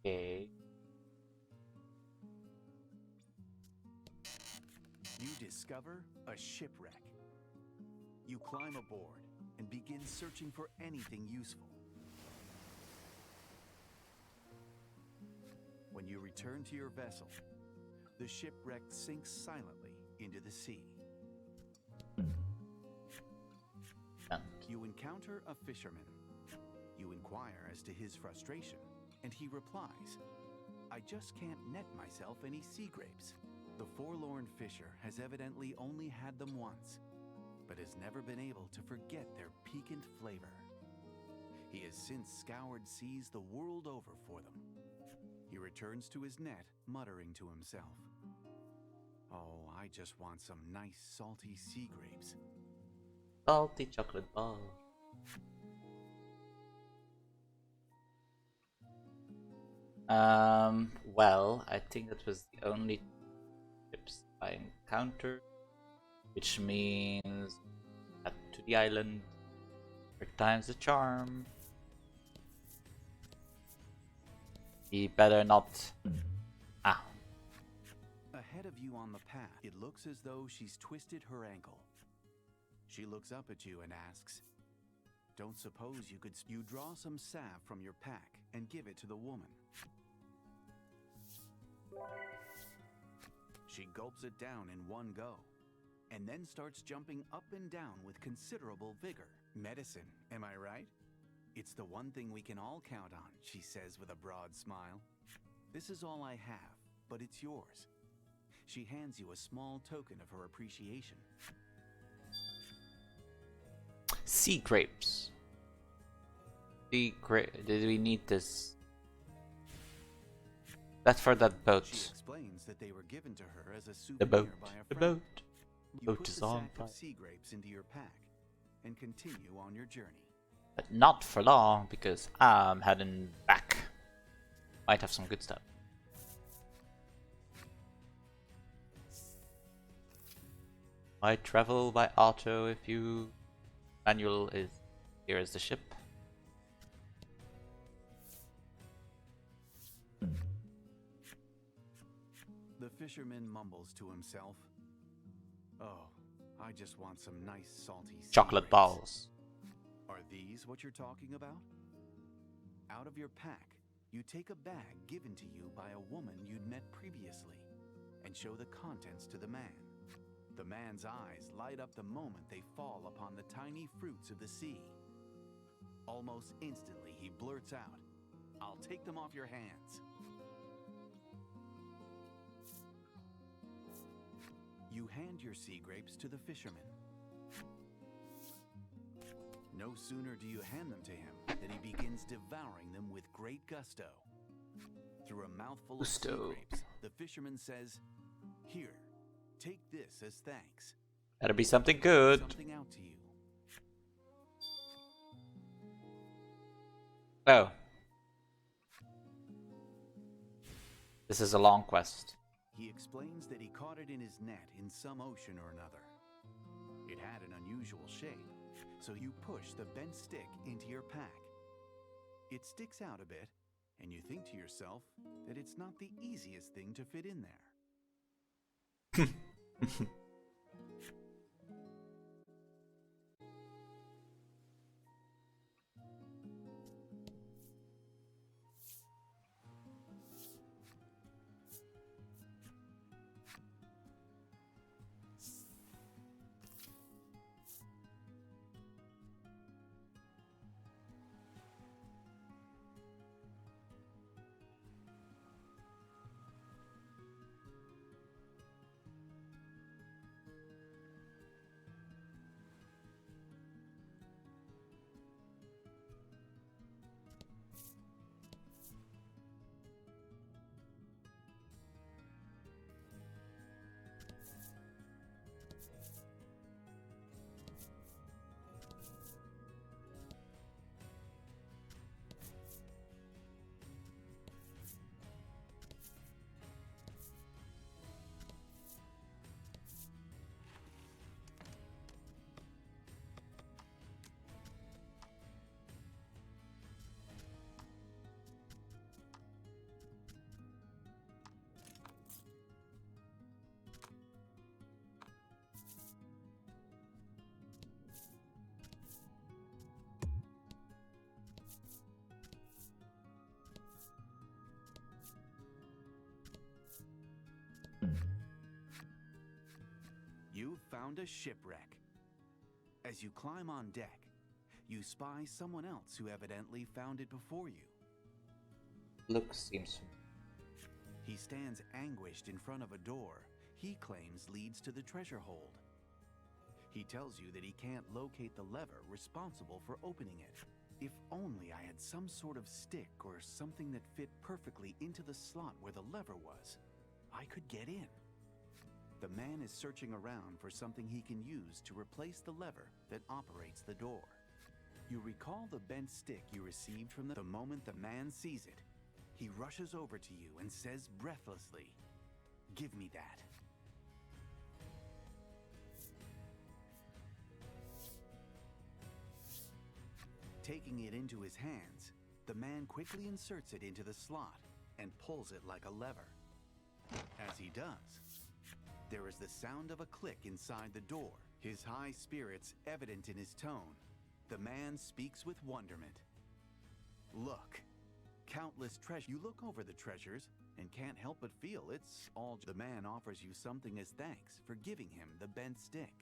Okay. You discover a shipwreck. You climb aboard and begin searching for anything useful. When you return to your vessel, the shipwreck sinks silently into the sea. You encounter a fisherman. You inquire as to his frustration, and he replies, "I just can't net myself any sea grapes." The forlorn fisher has evidently only had them once, but has never been able to forget their piquant flavor. He has since scoured seas the world over for them. He returns to his net, muttering to himself, "Oh, I just want some nice salty sea grapes." Salty chocolate ball. Well, I think that was the only ships I encountered, which means back to the island. 3 times the charm. He better not. Ah, Ahead of you on the path, it looks as though she's twisted her ankle. She looks up at you and asks, "Don't suppose you could..." You draw some salve from your pack and give it to the woman. She gulps it down in one go, and then starts jumping up and down with considerable vigor. "Medicine, am I right? It's the one thing we can all count on," she says with a broad smile. "This is all I have, but it's yours." She hands you a small token of her appreciation. sea grapes. Did we need this? That's for that She boat. explains that they were given to her as a The souvenir boat. by a The friend. boat. You Boat put is the on sack fire. of sea grapes into your pack and continue on your journey. But not for long, because I'm heading back. Might have some good stuff. Might travel by auto if you... Manual is... Here is the ship. The fisherman mumbles to himself, "Oh, I just want some nice salty sea Chocolate grapes." balls. Are these what you're talking about? Out of your pack, you take a bag given to you by a woman you'd met previously and show the contents to the man. The man's eyes light up the moment they fall upon the tiny fruits of the sea. Almost instantly, he blurts out, "I'll take them off your hands." You hand your sea grapes to the fisherman. No sooner do you hand them to him than he begins devouring them with great gusto. Through a mouthful of sea Gusto. grapes, the fisherman says, "Here, take this as thanks." Better be something He points good. something out to you. Oh. This is a long quest. He explains that he caught it in his net in some ocean or another. It had an unusual shape, so you push the bent stick into your pack. It sticks out a bit, and you think to yourself that it's not the easiest thing to fit in there. You've found a shipwreck. As you climb on deck, you spy someone else who evidently found it before you. Look seems familiar. He stands anguished in front of a door he claims leads to the treasure hold. He tells you that he can't locate the lever responsible for opening it. If only I had some sort of stick or something that fit perfectly into the slot where the lever was, I could get in. The man is searching around for something he can use to replace the lever that operates the door. You recall the bent stick you received from the moment the man sees it. He rushes over to you and says breathlessly, "Give me that." Taking it into his hands, the man quickly inserts it into the slot and pulls it like a lever. As he does, there is the sound of a click inside the door, his high spirits evident in his tone. The man speaks with wonderment. Look, countless treasures. You look over the treasures and can't help but feel it's all. The man offers you something as thanks for giving him the bent stick.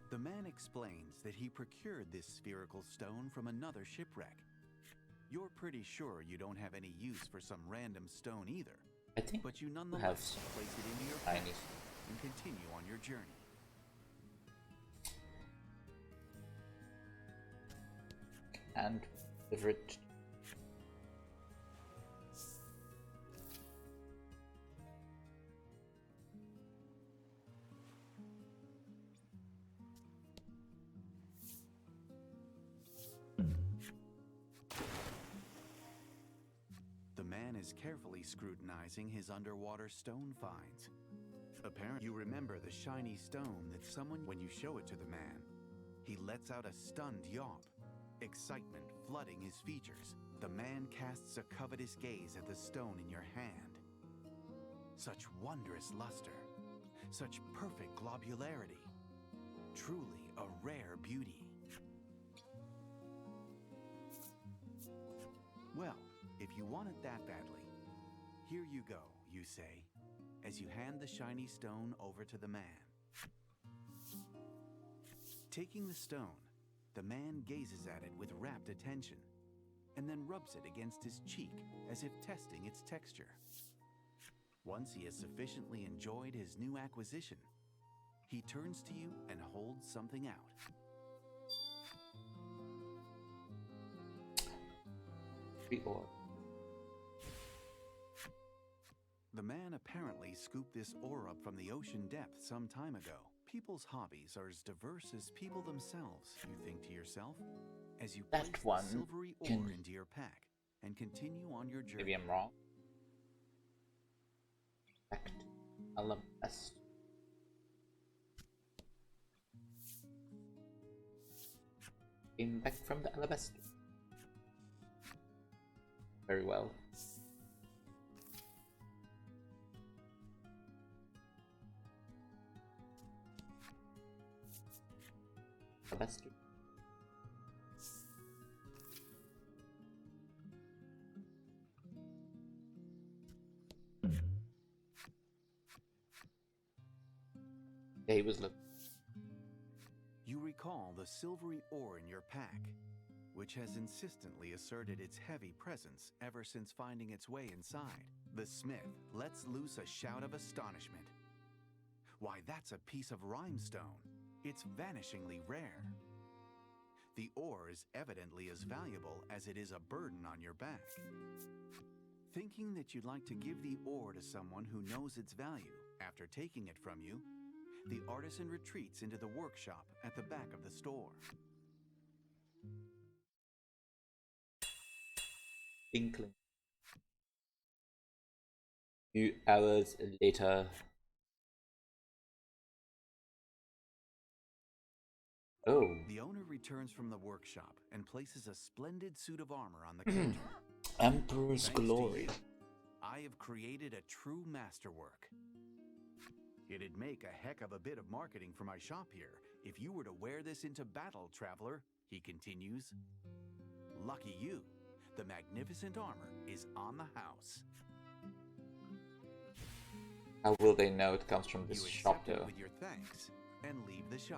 The man explains that he procured this spherical stone from another shipwreck. You're pretty sure you don't have any use for some random stone either, I think but you have nonetheless some place it into your tiny pack and continue on your journey. and deliver it. The man is carefully scrutinizing his underwater stone finds. Apparently, you remember the shiny stone that when you show it to the man, he lets out a stunned yawp, excitement flooding his features. The man casts a covetous gaze at the stone in your hand. Such wondrous luster, such perfect globularity, truly a rare beauty. Well, if you want it that badly, here you go, you say, as you hand the shiny stone over to the man. Taking the stone, the man gazes at it with rapt attention, and then rubs it against his cheek as if testing its texture. Once he has sufficiently enjoyed his new acquisition, he turns to you and holds something out. The ore. The man apparently scooped this ore up from the ocean depth some time ago. People's hobbies are as diverse as people themselves, you think to yourself, as you place That one the silvery ore into your pack and continue on your journey. Maybe I'm wrong. Back to alabaster. Came back from the alabaster. Very well. Alabaster. Yeah, he was looking. You recall the silvery ore in your pack, which has insistently asserted its heavy presence ever since finding its way inside. The smith lets loose a shout of astonishment. Why, that's a piece of rhinestone. It's vanishingly rare. The ore is evidently as valuable as it is a burden on your back. Thinking that you'd like to give the ore to someone who knows its value after taking it from you, the artisan retreats into the workshop at the back of the store. Inkling. 2 hours later. Oh. The owner returns from the workshop and places a splendid suit of armor on the counter. Emperor's Thanks to glory. you, I have created a true masterwork. It'd make a heck of a bit of marketing for my shop here if you were to wear this into battle, traveler. He continues, "Lucky you, the magnificent armor is on the house." How will they know it comes from this You shop accept it though? with your thanks and leave the shop.